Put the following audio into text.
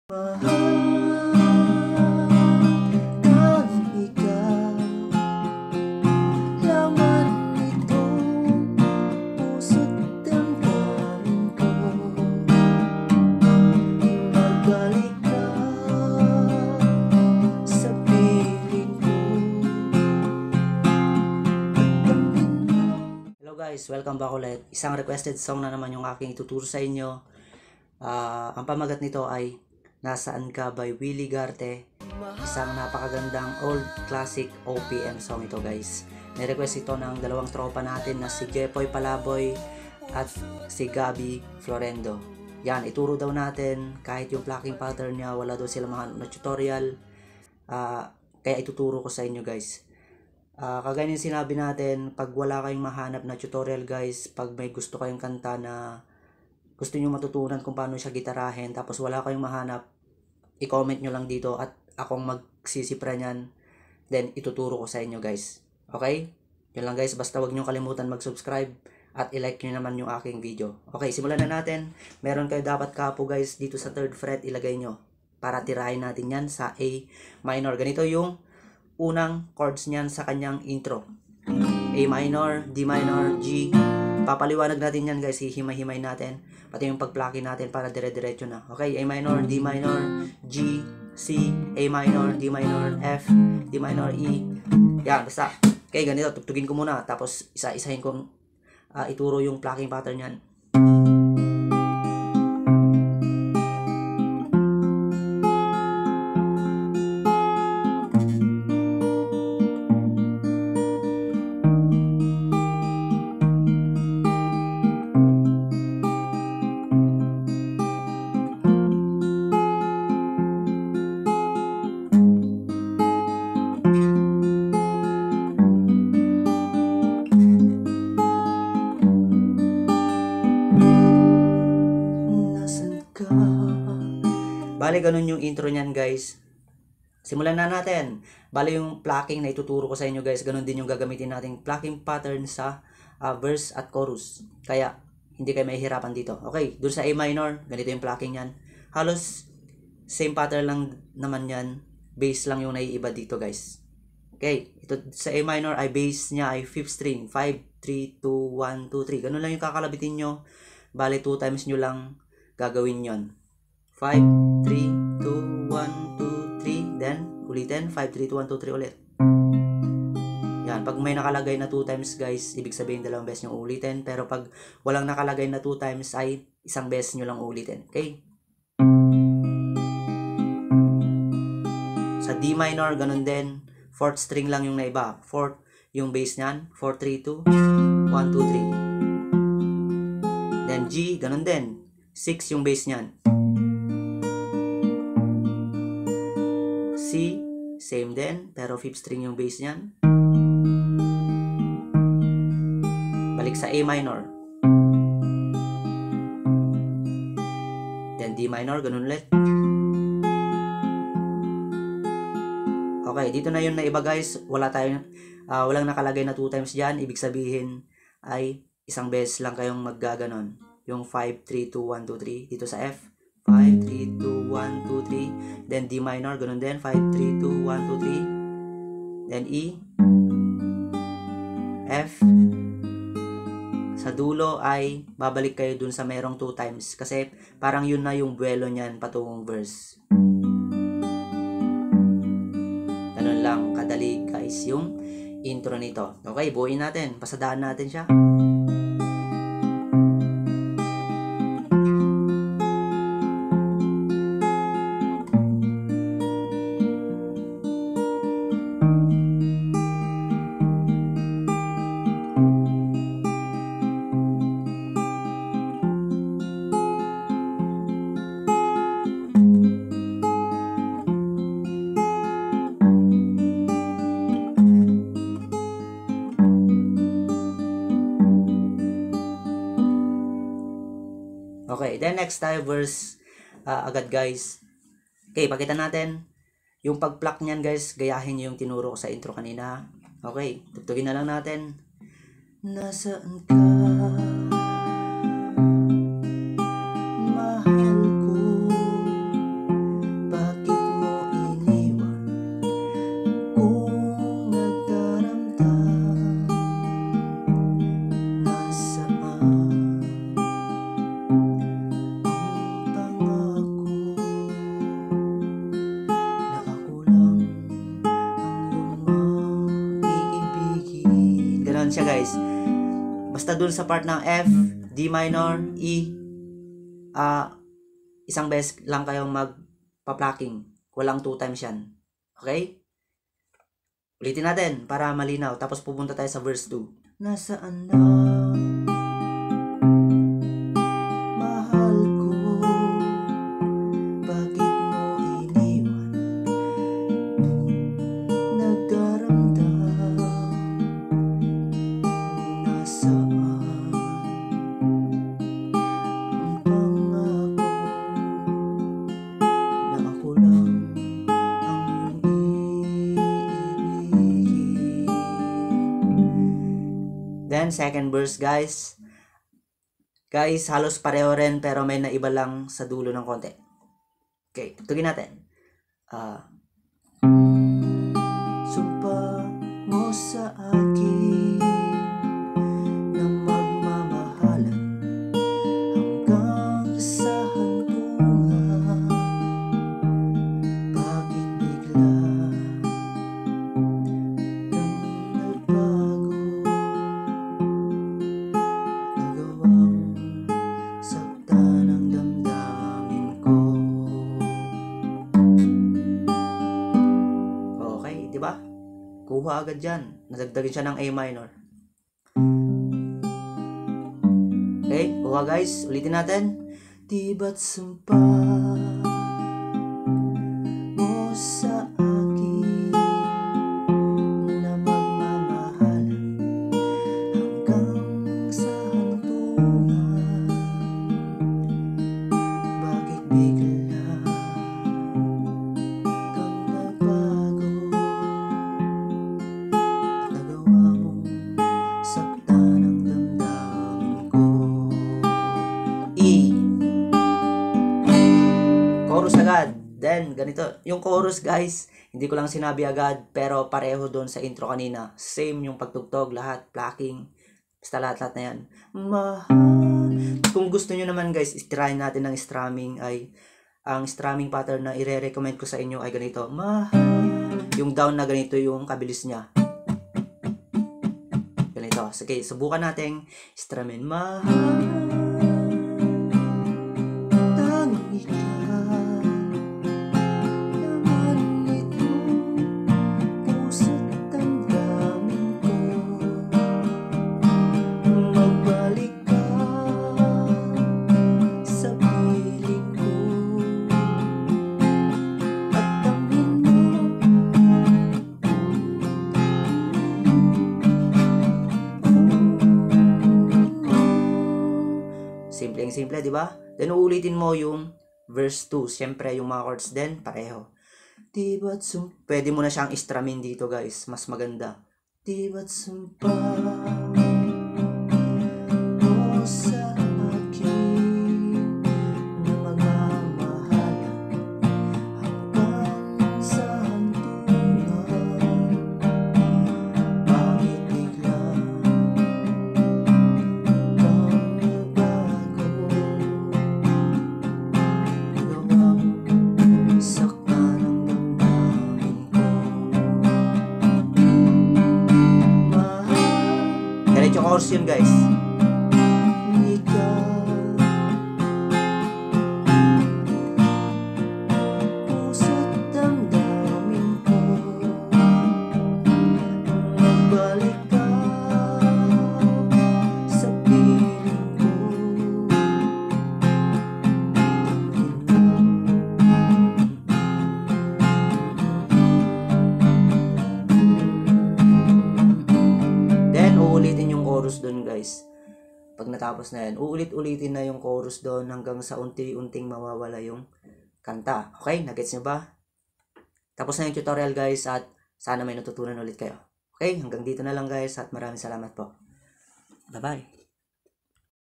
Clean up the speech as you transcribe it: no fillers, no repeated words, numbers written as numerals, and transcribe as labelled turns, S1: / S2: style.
S1: Mahal ang ikaw, laman nitong puso't damdamin ko. Magbalik ka sa piling ko. Hello guys, welcome back ulit. Isang requested song na naman yung aking ituturo sa inyo. Ang pamagat nito ay Nasaan Ka by Willie Garte. Isang napakagandang old classic OPM song ito guys. Nirequest ito ng dalawang tropa natin na si Jepoy Palaboy at si Gabi Florendo. Yan, ituro daw natin kahit yung plucking pattern niya, wala daw sila mga tutorial. Kaya ituturo ko sa inyo guys. Kagaya yung sinabi natin, pag wala kayong mahanap na tutorial guys, pag may gusto kayong kanta na gusto nyo matutunan kung paano siya gitarahin, tapos wala kayong mahanap, i-comment nyo lang dito at akong magsisipra nyan, then ituturo ko sa inyo guys. Okay? Yun lang guys, basta wag nyo kalimutan mag-subscribe at i-like nyo naman yung aking video. Okay, simulan na natin. Meron kayo dapat kapo guys dito sa 3rd fret, ilagay nyo para tirahin natin yan sa A minor. Ganito yung unang chords niyan sa kanyang intro. A minor, D minor, G. Papaliwanag natin yan guys, hihimay-himay natin. Pati yung pag-plucking natin para dire-diretso na. Okay, A minor, D minor, G, C, A minor, D minor, F, D minor, E. Yan, basta. Okay, ganito, tugtugin ko muna. Tapos isa-isahin kong ituro yung plucking pattern yan. Bale, ganun yung intro niyan guys. Simulan na natin. Bale, yung plucking na ituturo ko sa inyo guys, ganun din yung gagamitin nating plucking pattern sa verse at chorus. Kaya, hindi kayo mahihirapan dito. Okay, dun sa A minor, ganito yung plucking yan. Halos, same pattern lang naman yan. Bass lang yung naiiba dito guys. Okay, ito sa A minor ay bass niya ay 5th string. 5, 3, 2, 1, 2, 3. Ganun lang yung kakalabitin nyo. Bale, 2 times nyo lang gagawin yon. 5, 3, 2, 1, 2, 3. Then, ulitin. 5, 3, 2, 1, 2, 3 ulit. Yan. Pag may nakalagay na 2 times guys, ibig sabihin dalawang beses nyo ulitin. Pero pag walang nakalagay na 2 times ay isang beses nyo lang ulitin. Okay? Sa D minor, ganun din. 4th string lang yung naiba. 4th yung bass nyan. 4, 3, 2, 1, 2, 3. Then G, ganun din. 6 yung bass nyan. C, same din, pero 5th string yung bass niyan. Balik sa A minor. Then D minor, ganun ulit. Okay, dito na yun na iba guys. Walang nakalagay na 2 times dyan. Ibig sabihin ay isang beses lang kayong maggaganon. Yung 5, 3, 2, 1, 2, 3. Dito sa F. 5, 3, 2, 1, 2, 3. Then D minor, ganun din. 5, 3, 2, 1, 2, 3. Then E. F. Sa dulo ay babalik kayo dun sa merong 2 times. Kasi parang yun na yung buwelo niyan patungong verse. Ganun lang kadali guys yung intro nito. Okay, buuin natin. Pasadaan natin siya. Okay, then next tayo verse agad guys. Okay, pakita natin yung pag-pluck niyan guys, gayahin nyo yung tinuro ko sa intro kanina. Okay, tugtugin na lang natin. Nasaan ka? Mahal ko. siya guys. Basta dun sa part ng F, D minor, E, isang beses lang kayong magpa-plucking. Walang 2 times yan. Okay? Ulitin natin para malinaw. Tapos pupunta tayo sa verse 2. Nasaan na mahal ko? Bakit mo iniwan? Nagdaramdam. Nasaan ang pangako na ako lang ang iibigin? Then, second verse, guys. Guys, halos pareho rin pero may naiba lang sa dulo ng konti. Okay, tugtugin natin. Sumpa mo sa akin na magmamahalan hanggang sa hantungan. Bakit bigla nang nagbago at nagawang saktan ang damdamin ko? Okay, di ba? Kuha agad dyan. Nadagdagan siya ng A minor. Okay, kuha guys. Ulitin natin. Di ba't sumpa mo sa akin na magmamahalan hanggang sa hantungan? Bakit bigla kang nagbago at nagawa mong saktan ang damdamin ko? E. Chorus agad. Then, ganito. Yung chorus, guys, hindi ko lang sinabi agad, pero pareho doon sa intro kanina. Same yung pagtugtog, lahat, plucking, basta lahat na yan. Mahal. Kung gusto nyo naman, guys, try natin ng strumming ay, ang strumming pattern na ire-recommend ko sa inyo ay ganito. Mahal. Yung down na ganito yung kabilis niya. Ganito. Sige, subukan natin strumming. Mahal. Tanging ikaw naman ito, puso't damdamin ko. Magbalik ka sa piling ko at tangin mo. Simpleng-simple, di ba? Then, uulitin mo yung verse 2. Siyempre, yung mga chords din, pareho. Di ba't pwede mo na siyang istramin dito, guys. Mas maganda. Di ba't sumpa mo sa akin na magmamahalan hanggang sa hantungan? Bakit bigla kang nagbago? Nagawang saktan ang damdamin ko. Mahal. Diretso chorus yun, guys. Ikaw, puso't damdamin ko. Magbalik ka sa piling ko. Then, uulitin yung chorus dun, guys. Pag natapos na yan, uulit-ulitin na yung chorus doon hanggang sa unti-unting mawawala yung kanta. Okay? Nagets nyo ba? Tapos na yung tutorial, guys, at sana may natutunan ulit kayo. Okay? Hanggang dito na lang, guys, at maraming salamat po. Bye-bye!